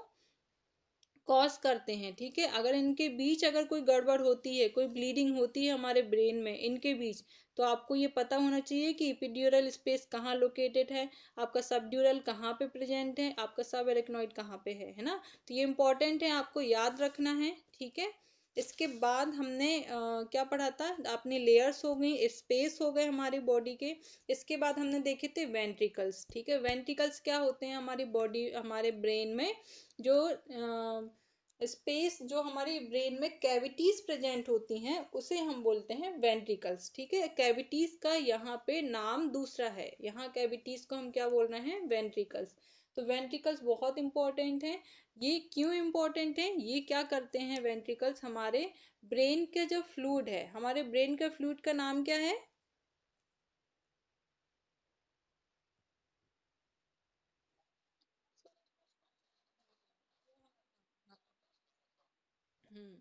S1: कॉज करते हैं, ठीक है। अगर इनके बीच अगर कोई गड़बड़ होती है, कोई ब्लीडिंग होती है हमारे ब्रेन में इनके बीच, तो आपको ये पता होना चाहिए कि इपिड्यूरल स्पेस कहाँ लोकेटेड है, आपका सबड्यूरल कहाँ पे प्रेजेंट है, आपका सब एरेक्नॉइड कहाँ पे है ना। तो ये इंपॉर्टेंट है, आपको याद रखना है, ठीक है। इसके बाद हमने क्या पढ़ा था, अपनी लेयर्स हो गई, स्पेस हो गए हमारी बॉडी के। इसके बाद हमने देखे थे वेंट्रिकल्स, ठीक है। वेंट्रिकल्स क्या होते हैं, हमारी बॉडी, हमारे ब्रेन में जो स्पेस, जो हमारी ब्रेन में कैविटीज प्रेजेंट होती हैं उसे हम बोलते हैं वेंट्रिकल्स, ठीक है। कैविटीज का यहाँ पे नाम दूसरा है, यहाँ कैविटीज को हम क्या बोल रहे हैं, वेंट्रिकल्स। तो वेंट्रिकल्स बहुत इंपॉर्टेंट है। ये क्यों इंपॉर्टेंट है, ये क्या करते हैं वेंट्रिकल्स, हमारे ब्रेन के जो फ्लूइड है, हमारे ब्रेन के फ्लूइड का नाम क्या है, हम्म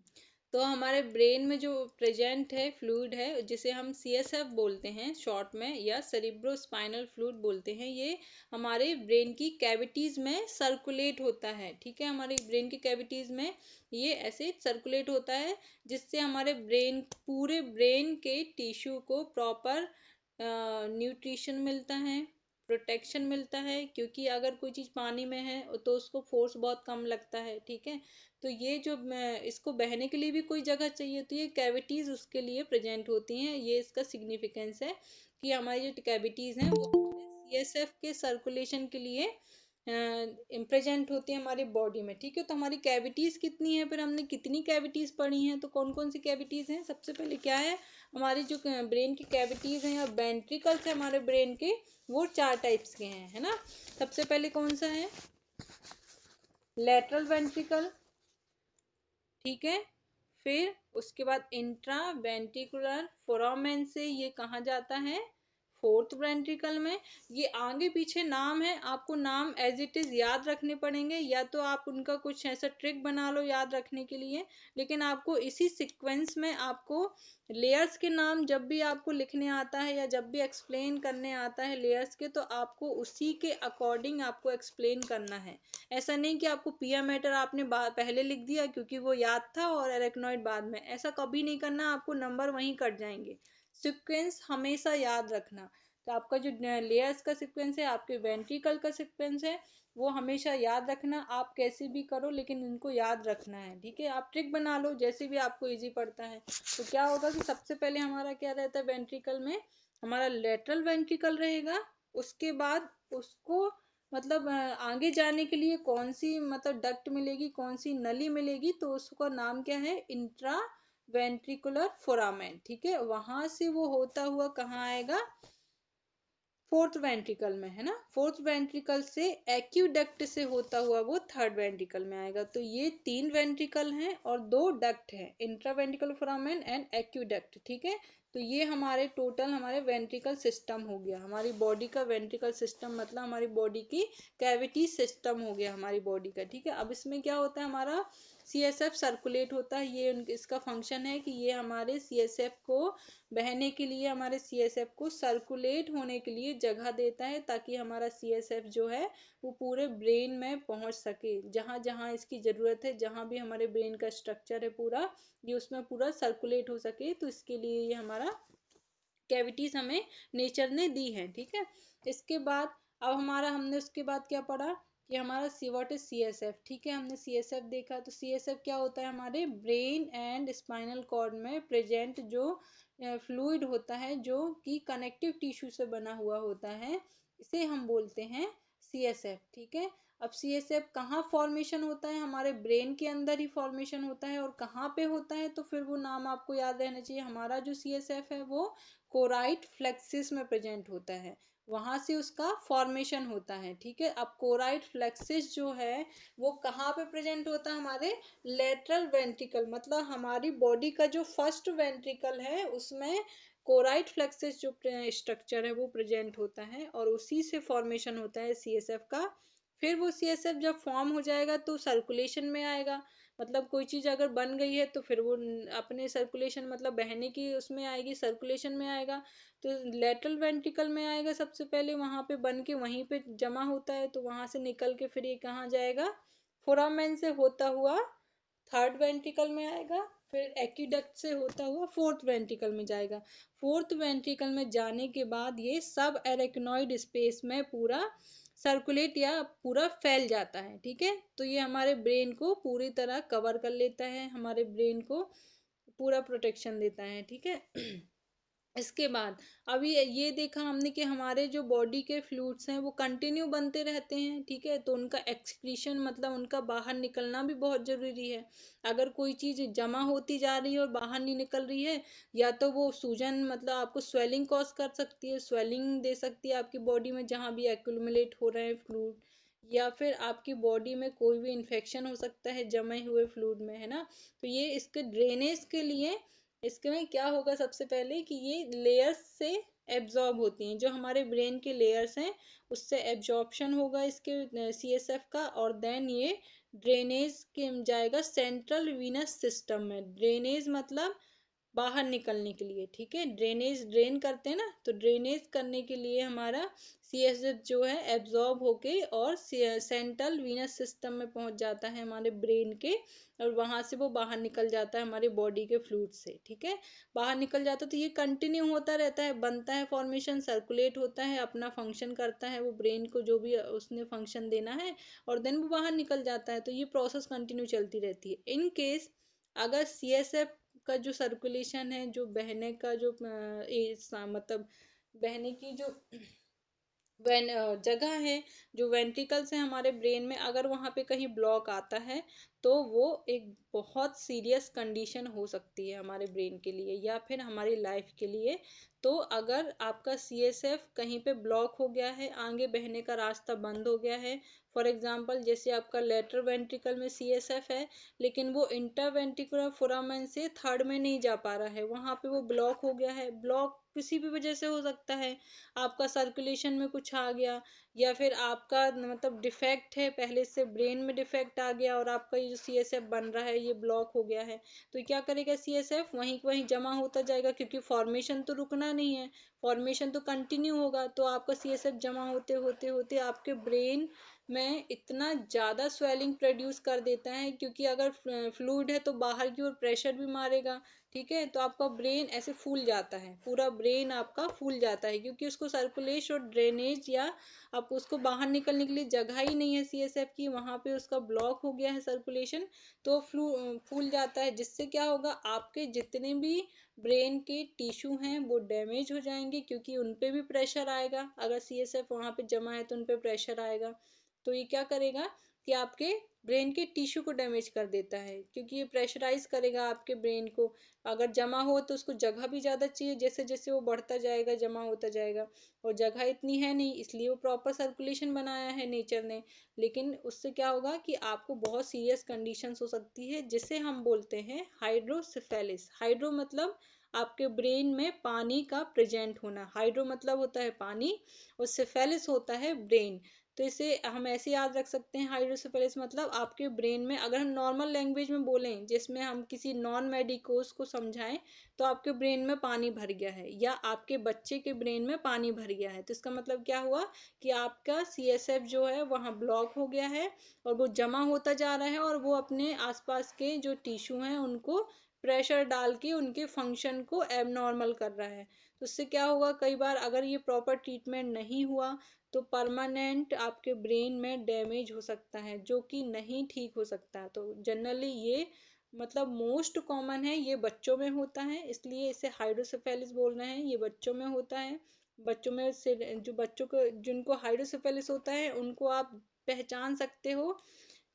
S1: तो हमारे ब्रेन में जो प्रेजेंट है फ्लूइड है, जिसे हम CSF बोलते हैं शॉर्ट में, या सेरिब्रोस्पाइनल फ्लूइड बोलते हैं, ये हमारे ब्रेन की कैविटीज में सर्कुलेट होता है। ठीक है, हमारे ब्रेन की कैविटीज में ये ऐसे सर्कुलेट होता है, जिससे हमारे ब्रेन, पूरे ब्रेन के टिश्यू को प्रॉपर न्यूट्रिशन मिलता है, प्रोटेक्शन मिलता है, क्योंकि अगर कोई चीज़ पानी में है तो उसको फोर्स बहुत कम लगता है। ठीक है, तो ये जो इसको बहने के लिए भी कोई जगह चाहिए, तो ये कैविटीज उसके लिए प्रेजेंट होती हैं। ये इसका सिग्निफिकेंस है कि हमारी जो कैविटीज हैं वो CSF के सर्कुलेशन के लिए प्रेजेंट होती है हमारी बॉडी में। ठीक है, तो हमारी कैविटीज कितनी है, फिर हमने कितनी कैविटीज पढ़ी हैं, तो कौन कौन सी कैविटीज हैं। सबसे पहले क्या है, हमारी जो ब्रेन की कैविटीज हैं या वेंट्रिकल्स है हमारे ब्रेन के, वो 4 टाइप्स के हैं, है ना। सबसे पहले कौन सा है, लेटरल वेंट्रिकल। ठीक है, फिर उसके बाद इंट्रा वेंट्रिकुलर फोरामेन से ये कहाँ जाता है, फोर्थ वेंट्रिकल में। ये आगे पीछे नाम है, आपको नाम एज इट इज याद रखने पड़ेंगे, या तो आप उनका कुछ ऐसा ट्रिक बना लो याद रखने के लिए, लेकिन आपको इसी सीक्वेंस में आपको लेयर्स के नाम जब भी आपको लिखने आता है या जब भी एक्सप्लेन करने आता है लेयर्स के, तो आपको उसी के अकॉर्डिंग आपको एक्सप्लेन करना है। ऐसा नहीं कि आपको पिया मैटर आपने पहले लिख दिया क्योंकि वो याद था और एरेक्नॉइड बाद में, ऐसा कभी नहीं करना, आपको नंबर वहीं कट जाएंगे। सीक्वेंस हमेशा याद रखना। तो आपका जो लेयर्स का सीक्वेंस है, आपके वेंट्रिकल का सीक्वेंस है, वो हमेशा याद रखना। आप कैसे भी करो लेकिन इनको याद रखना है। ठीक है, आप ट्रिक बना लो जैसे भी आपको इजी पड़ता है। तो क्या होगा कि सबसे पहले हमारा क्या रहता है, वेंट्रिकल में हमारा लेटरल वेंट्रिकल रहेगा। उसके बाद उसको मतलब आगे जाने के लिए कौन सी मतलब डक्ट मिलेगी, कौन सी नली मिलेगी, तो उसका नाम क्या है, इंट्रा वेंट्रिकुलर फोरामेन। ठीक है, वहां से वो होता हुआ कहाँ आएगा, फोर्थ वेंट्रिकल में, है ना। फोर्थ वेंट्रिकल से एक्यूडक्ट से होता हुआ वो थर्ड वेंट्रिकल में आएगा। तो ये 3 वेंट्रिकल हैं और 2 डक्ट हैं, इंट्रा वेंट्रिकल फोरामेन एंड एक्यूडक्ट। ठीक है, तो ये हमारे टोटल हमारे वेंट्रिकल सिस्टम हो गया। हमारी बॉडी का वेंट्रिकल सिस्टम मतलब हमारी बॉडी की कैविटी सिस्टम हो गया हमारी बॉडी का। ठीक है, अब इसमें क्या होता है, हमारा CSF सर्कुलेट होता है। ये इसका फंक्शन है कि ये हमारे CSF को बहने के लिए, हमारे CSF को सर्कुलेट होने के लिए जगह देता है, ताकि हमारा CSF जो है वो पूरे ब्रेन में पहुंच सके, जहां जहां इसकी ज़रूरत है, जहां भी हमारे ब्रेन का स्ट्रक्चर है पूरा, ये उसमें पूरा सर्कुलेट हो सके। तो इसके लिए ये हमारा कैविटीज हमें नेचर ने दी है। ठीक है, इसके बाद अब हमारा हमने उसके बाद क्या पढ़ा कि हमारा व्हाट इज CSF। ठीक है, हमने CSF देखा। तो CSF क्या होता है, हमारे ब्रेन एंड स्पाइनल कॉर्ड में प्रेजेंट जो फ्लूइड होता है, जो कि कनेक्टिव टिश्यू से बना हुआ होता है, इसे हम बोलते हैं CSF। ठीक है, अब CSF कहाँ फॉर्मेशन होता है, हमारे ब्रेन के अंदर ही फॉर्मेशन होता है। और कहाँ पे होता है, तो फिर वो नाम आपको याद रहना चाहिए। हमारा जो CSF है वो कोराइट फ्लेक्सिस में प्रेजेंट होता है, वहां से उसका फॉर्मेशन होता है। ठीक है, अब कोराइट फ्लेक्सिस जो है वो कहाँ पे प्रेजेंट होता है, हमारे लेटरल वेंट्रिकल, मतलब हमारी बॉडी का जो फर्स्ट वेंट्रिकल है उसमें कोराइट फ्लेक्सिस जो स्ट्रक्चर है वो प्रेजेंट होता है, और उसी से फॉर्मेशन होता है CSF का। फिर वो CSF जब फॉर्म हो जाएगा तो सर्कुलेशन में आएगा, मतलब कोई चीज अगर बन गई है तो फिर वो अपने सर्कुलेशन मतलब बहने की उसमें आएगी, सर्कुलेशन में आएगा। तो लेटरल वेंट्रिकल में आएगा सबसे पहले, वहां पे बन के वहीं पे जमा होता है, तो वहां से निकल के फिर ये कहाँ जाएगा, फोरामेन से होता हुआ थर्ड वेंट्रिकल में आएगा, फिर एक्यूडक्ट से होता हुआ फोर्थ वेंट्रिकल में जाएगा। फोर्थ वेंट्रिकल में जाने के बाद ये सब एरेक्नॉइड स्पेस में पूरा सर्कुलेट या पूरा फैल जाता है। ठीक है, तो ये हमारे ब्रेन को पूरी तरह कवर कर लेता है, हमारे ब्रेन को पूरा प्रोटेक्शन देता है। ठीक है, इसके बाद अभी ये देखा हमने कि हमारे जो बॉडी के फ्लूइड्स हैं वो कंटिन्यू बनते रहते हैं। ठीक है, तो उनका एक्सक्रीशन मतलब उनका बाहर निकलना भी बहुत जरूरी है। अगर कोई चीज जमा होती जा रही है और बाहर नहीं निकल रही है, या तो वो सूजन मतलब आपको स्वेलिंग कॉज कर सकती है, स्वेलिंग दे सकती है आपकी बॉडी में जहाँ भी एक्यूमुलेट हो रहे हैं फ्लूइड, या फिर आपकी बॉडी में कोई भी इन्फेक्शन हो सकता है जमे हुए फ्लूइड में, है ना। तो ये इसके ड्रेनेज के लिए इसके में क्या होगा, सबसे पहले कि ये लेयर्स से एब्जॉर्ब होती हैं, जो हमारे ब्रेन के लेयर्स हैं उससे एब्जॉर्प्शन होगा इसके CSF का, और देन ये ड्रेनेज के जाएगा सेंट्रल वीनस सिस्टम में। ड्रेनेज मतलब बाहर निकलने के लिए, ठीक है। ड्रेनेज, ड्रेन करते हैं ना, तो ड्रेनेज करने के लिए हमारा CSF जो है एब्जॉर्ब होके और सेंट्रल वीनस सिस्टम में पहुंच जाता है हमारे ब्रेन के, और वहां से वो बाहर निकल जाता है हमारे बॉडी के फ्लूइड से, ठीक है। बाहर निकल जाता है तो ये कंटिन्यू होता रहता है, बनता है फॉर्मेशन, सर्कुलेट होता है, अपना फंक्शन करता है वो ब्रेन को जो भी उसने फंक्शन देना है, और देन वो बाहर निकल जाता है। तो ये प्रोसेस कंटिन्यू चलती रहती है। इन केस अगर CSF का जो सर्कुलेशन है, जो बहने का जो मतलब बहने की जो जगह है, जो वेंट्रिकल्स है हमारे ब्रेन में, अगर वहाँ पे कहीं ब्लॉक आता है तो वो एक बहुत सीरियस कंडीशन हो सकती है हमारे ब्रेन के लिए या फिर हमारी लाइफ के लिए। तो अगर आपका CSF कहीं पे ब्लॉक हो गया है, आगे बहने का रास्ता बंद हो गया है, फॉर एग्जांपल जैसे आपका लेटरल वेंट्रिकल में CSF है, लेकिन वो इंटरवेंट्रिकुलर फोरामेन से थर्ड में नहीं जा पा रहा है, वहाँ पे वो ब्लॉक हो गया है। ब्लॉक किसी भी वजह से हो सकता है, आपका सर्कुलेशन में कुछ आ गया, या फिर आपका मतलब डिफेक्ट है, पहले से ब्रेन में डिफेक्ट आ गया और आपका ये जो CSF बन रहा है ये ब्लॉक हो गया है। तो क्या करेगा CSF, वहीं वहीं जमा होता जाएगा, क्योंकि फॉर्मेशन तो रुकना नहीं है, फॉर्मेशन तो कंटिन्यू होगा। तो आपका CSF जमा होते होते होते आपके ब्रेन में इतना ज़्यादा स्वेलिंग प्रोड्यूस कर देता है, क्योंकि अगर फ्लूइड है तो बाहर की ओर प्रेशर भी मारेगा, ठीक है। तो आपका ब्रेन ऐसे फूल जाता है, पूरा ब्रेन आपका फूल जाता है, क्योंकि उसको सर्कुलेशन और ड्रेनेज या अब उसको बाहर निकलने के लिए जगह ही नहीं है CSF की, वहां पे उसका ब्लॉक हो गया है सर्कुलेशन। तो फूल जाता है, जिससे क्या होगा, आपके जितने भी ब्रेन के टिश्यू हैं वो डैमेज हो जाएंगे, क्योंकि उन पे भी प्रेशर आएगा। अगर CSF वहां पे जमा है तो उन पे प्रेशर आएगा। तो ये क्या करेगा कि आपके ब्रेन के टिश्यू को डैमेज कर देता है, क्योंकि ये प्रेशराइज करेगा आपके ब्रेन को। अगर जमा हो तो उसको जगह भी ज़्यादा चाहिए, जैसे जैसे वो बढ़ता जाएगा जमा होता जाएगा, और जगह इतनी है नहीं, इसलिए वो प्रॉपर सर्कुलेशन बनाया है नेचर ने। लेकिन उससे क्या होगा कि आपको बहुत सीरियस कंडीशंस हो सकती है, जिसे हम बोलते हैं हाइड्रोसेफेलिस। हाइड्रो मतलब आपके ब्रेन में पानी का प्रेजेंट होना, हाइड्रो मतलब होता है पानी, और सेफेलिस होता है ब्रेन। तो इसे हम ऐसे याद रख सकते हैं, हाइड्रोसेफेलिस मतलब आपके ब्रेन में, अगर हम नॉर्मल लैंग्वेज में बोलें जिसमें हम किसी नॉन मेडिकोस को समझाएं, तो आपके ब्रेन में पानी भर गया है या आपके बच्चे के ब्रेन में पानी भर गया है, तो इसका मतलब क्या हुआ कि आपका CSF जो है वहाँ ब्लॉक हो गया है, और वो जमा होता जा रहा है, और वो अपने आसपास के जो टिश्यू हैं उनको प्रेशर डाल के उनके फंक्शन को एबनॉर्मल कर रहा है। तो उससे क्या होगा, कई बार अगर ये प्रॉपर ट्रीटमेंट नहीं हुआ तो परमानेंट आपके ब्रेन में डैमेज हो सकता है, जो कि नहीं ठीक हो सकता। तो जनरली ये मतलब मोस्ट कॉमन है, ये बच्चों में होता है, इसलिए इसे हाइड्रोसेफेलिस बोल रहे हैं। ये बच्चों में होता है, बच्चों में से जो बच्चों को जिनको हाइड्रोसेफेलिस होता है उनको आप पहचान सकते हो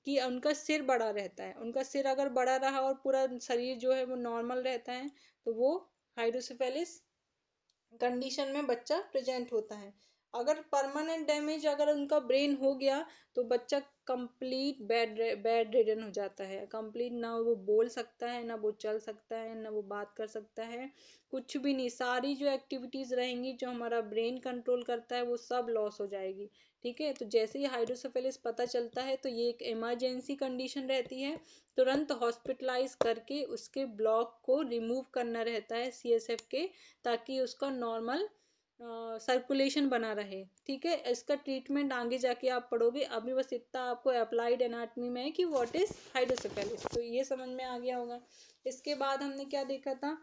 S1: कि उनका सिर बड़ा रहता है। उनका सिर अगर बड़ा रहा और पूरा शरीर जो है वो नॉर्मल रहता है, तो वो हाइड्रोसेफेलिस कंडीशन में बच्चा प्रेजेंट होता है। अगर परमानेंट डैमेज अगर उनका ब्रेन हो गया तो बच्चा कंप्लीट बेड रिडन हो जाता है, कंप्लीट, ना वो बोल सकता है, ना वो चल सकता है, ना वो बात कर सकता है, कुछ भी नहीं। सारी जो एक्टिविटीज रहेंगी जो हमारा ब्रेन कंट्रोल करता है वो सब लॉस हो जाएगी, ठीक है। तो जैसे ही हाइड्रोसेफेलिस पता चलता है तो ये एक इमरजेंसी कंडीशन रहती है, तुरंत हॉस्पिटलाइज करके उसके ब्लॉक को रिमूव करना रहता है CSF के, ताकि उसका नॉर्मल सर्कुलेशन बना रहे, ठीक है। इसका ट्रीटमेंट आगे जाके आप पढ़ोगे, अभी बस इतना आपको अप्लाइड एनाटॉमी में है कि व्हाट इज हाइड्रोसेफेलिस, तो ये समझ में आ गया होगा। इसके बाद हमने क्या देखा था,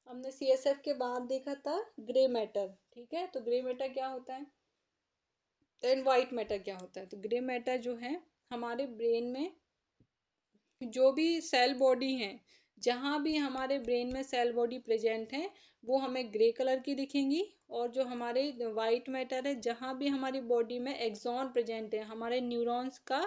S1: हमने CSF के बाद देखा था ग्रे मैटर, ठीक है। तो ग्रे मैटर क्या होता है, एंड वाइट मैटर क्या होता है। तो ग्रे मैटर जो है हमारे ब्रेन में जो भी सेल बॉडी है, जहाँ भी हमारे ब्रेन में सेल बॉडी प्रेजेंट है वो हमें ग्रे कलर की दिखेंगी, और जो हमारे वाइट मैटर है, जहाँ भी हमारी बॉडी में एक्सॉन प्रेजेंट है, हमारे न्यूरॉन्स का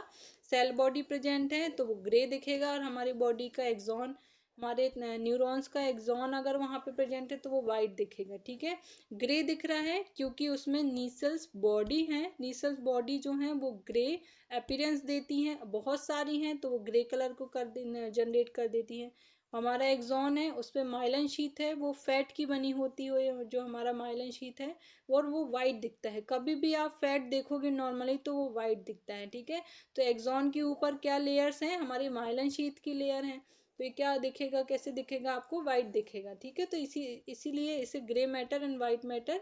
S1: सेल बॉडी प्रेजेंट है, तो वो ग्रे दिखेगा। और हमारी बॉडी का एक्सॉन, हमारे न्यूरॉन्स का एक्सॉन अगर वहाँ पे प्रेजेंट है तो वो वाइट दिखेगा, ठीक है। ग्रे दिख रहा है क्योंकि उसमें नीसल्स बॉडी है, नीसल्स बॉडी जो है वो ग्रे अपीयरेंस देती हैं, बहुत सारी हैं तो वो ग्रे कलर को जनरेट कर देती हैं। हमारा एक्सॉन है उस पे माइलिन शीथ है, वो फैट की बनी होती है जो हमारा माइलिन शीथ है, और वो वाइट दिखता है। कभी भी आप फैट देखोगे नॉर्मली तो वो वाइट दिखता है, ठीक है। तो एक्सॉन के ऊपर क्या लेयर्स हैं, हमारी माइलिन शीथ की लेयर है, तो ये क्या दिखेगा, कैसे दिखेगा, आपको वाइट दिखेगा, ठीक है। तो इसीलिए इसे grey matter and white matter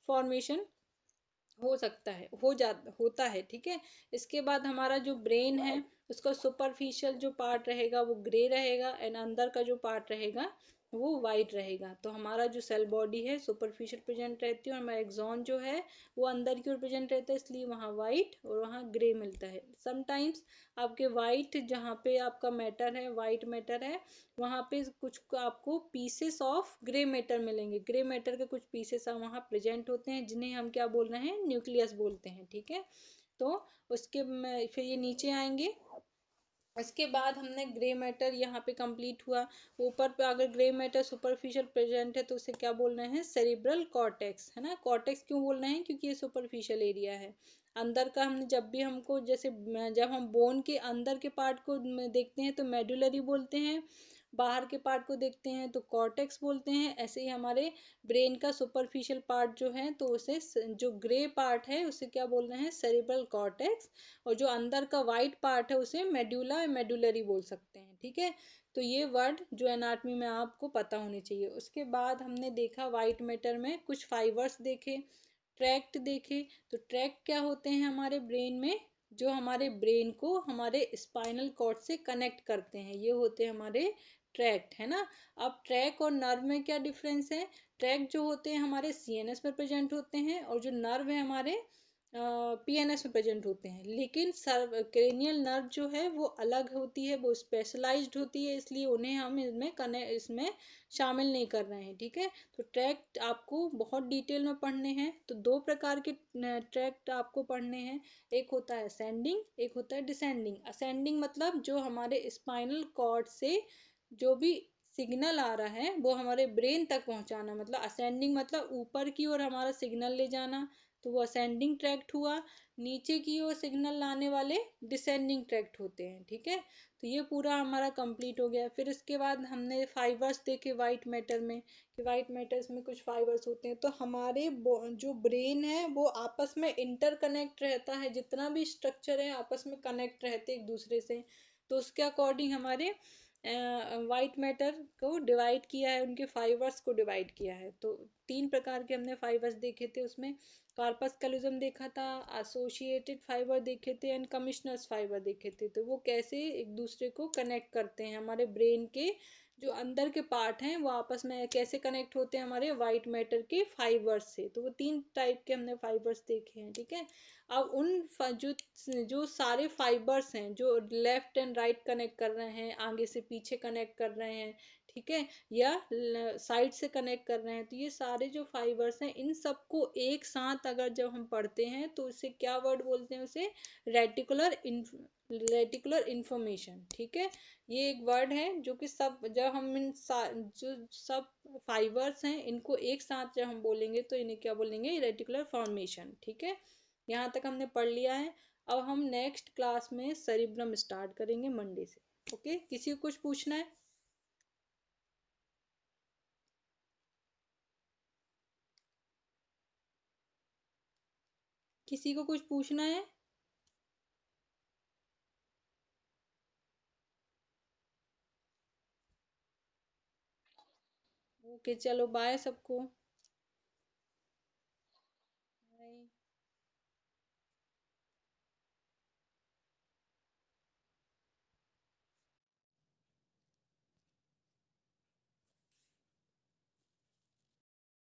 S1: formation हो सकता है, होता है, ठीक है। इसके बाद हमारा जो ब्रेन है उसका सुपरफिशियल जो पार्ट रहेगा वो ग्रे रहेगा, एंड अंदर का जो पार्ट रहेगा वो वाइट रहेगा। तो हमारा जो सेल बॉडी है सुपरफिशियल प्रेजेंट रहती है, और हमारा एक्सॉन जो है वो अंदर की ओर प्रेजेंट रहता है, इसलिए वहाँ वाइट और वहाँ ग्रे मिलता है। समटाइम्स आपके वाइट जहाँ पे आपका मैटर है, वाइट मैटर है, वहाँ पे कुछ आपको पीसेस ऑफ ग्रे मैटर मिलेंगे। ग्रे मैटर के कुछ पीसेस वहाँ प्रेजेंट होते हैं, जिन्हें हम क्या बोल रहे हैं, न्यूक्लियस बोलते हैं, ठीक है। तो उसके फिर ये नीचे आएंगे। इसके बाद हमने ग्रे मैटर यहाँ पे कंप्लीट हुआ। ऊपर पे अगर ग्रे मैटर सुपरफिशियल प्रेजेंट है तो उसे क्या बोल रहे हैं, सेरिब्रल कॉर्टेक्स, है ना। कॉर्टेक्स क्यों बोल रहे हैं, क्योंकि ये सुपरफिशियल एरिया है। अंदर का हमने जब भी हमको जैसे जब हम बोन के अंदर के पार्ट को देखते हैं तो मेडुलरी बोलते हैं, बाहर के पार्ट को देखते हैं तो कॉर्टेक्स बोलते हैं। ऐसे ही हमारे ब्रेन का सुपरफिशियल पार्ट जो है तो उसे जो ग्रे पार्ट है उसे क्या बोल रहे हैं, सेरिब्रल कॉर्टेक्स, और जो अंदर का वाइट पार्ट है उसे मेडुला मेडुलरी बोल सकते हैं, ठीक है। तो ये वर्ड जो एनाटमी में आपको पता होनी चाहिए। उसके बाद हमने देखा वाइट मैटर में कुछ फाइबर्स देखे, ट्रैक्ट देखे। तो ट्रैक्ट क्या होते हैं हमारे ब्रेन में, जो हमारे ब्रेन को हमारे स्पाइनल कॉर्ड से कनेक्ट करते हैं, ये होते हैं हमारे ट्रैक्ट, है ना। अब ट्रैक और नर्व में क्या डिफरेंस है, ट्रैक जो होते हैं हमारे सीएनएस में प्रेजेंट होते हैं, और जो नर्व है हमारे पीएनएस में प्रेजेंट होते हैं। लेकिन क्रेनियल नर्व जो है वो अलग होती है, वो स्पेशलाइज्ड होती है, इसलिए उन्हें हम इसमें शामिल नहीं कर रहे हैं, ठीक है। तो ट्रैक्ट आपको बहुत डिटेल में पढ़ने हैं। तो दो प्रकार के ट्रैक्ट आपको पढ़ने हैं, एक होता है असेंडिंग, एक होता है डिसेंडिंग। असेंडिंग मतलब जो हमारे स्पाइनल कॉर्ड से जो भी सिग्नल आ रहा है वो हमारे ब्रेन तक पहुंचाना, मतलब असेंडिंग मतलब ऊपर की ओर हमारा सिग्नल ले जाना, तो वो असेंडिंग ट्रैक्ट हुआ। नीचे की ओर सिग्नल लाने वाले डिसेंडिंग ट्रैक्ट होते हैं, ठीक है। तो ये पूरा हमारा कंप्लीट हो गया। फिर इसके बाद हमने फाइबर्स देखे वाइट मैटर में, कि वाइट मैटर्स में कुछ फाइबर्स होते हैं। तो हमारे जो ब्रेन है वो आपस में इंटरकनेक्ट रहता है, जितना भी स्ट्रक्चर है आपस में कनेक्ट रहते एक दूसरे से। तो उसके अकॉर्डिंग हमारे वाइट मैटर को डिवाइड किया है, उनके फाइबर्स को डिवाइड किया है। तो तीन प्रकार के हमने फाइबर्स देखे थे उसमें, कार्पस कैल्यूजम देखा था, एसोसिएटेड फाइबर देखे थे, एंड कमिश्नर्स फाइबर देखे थे। तो वो कैसे एक दूसरे को कनेक्ट करते हैं, हमारे ब्रेन के जो अंदर के पार्ट हैं वो आपस में कैसे कनेक्ट होते हैं हमारे वाइट मैटर के फाइबर्स से। तो वो तीन टाइप के हमने फाइबर्स देखे हैं, ठीक है। अब जो सारे फाइबर्स हैं जो लेफ्ट एंड राइट कनेक्ट कर रहे हैं, आगे से पीछे कनेक्ट कर रहे हैं, ठीक है, या साइड से कनेक्ट कर रहे हैं, तो ये सारे जो फाइबर्स हैं इन सबको एक साथ अगर जब हम पढ़ते हैं तो इसे क्या वर्ड बोलते हैं, उसे रेटिकुलर रेटिकुलर इंफॉर्मेशन, ठीक है। ये एक वर्ड है जो कि सब जब हम जो सब फाइबर्स हैं इनको एक साथ जब हम बोलेंगे तो इन्हें क्या बोलेंगे, रेटिकुलर फॉर्मेशन, ठीक है। यहाँ तक हमने पढ़ लिया है। अब हम नेक्स्ट क्लास में सेरिब्रम स्टार्ट करेंगे मंडे से। ओके, किसी को कुछ पूछना है? किसी को कुछ पूछना है? ओके, चलो बाय सबको।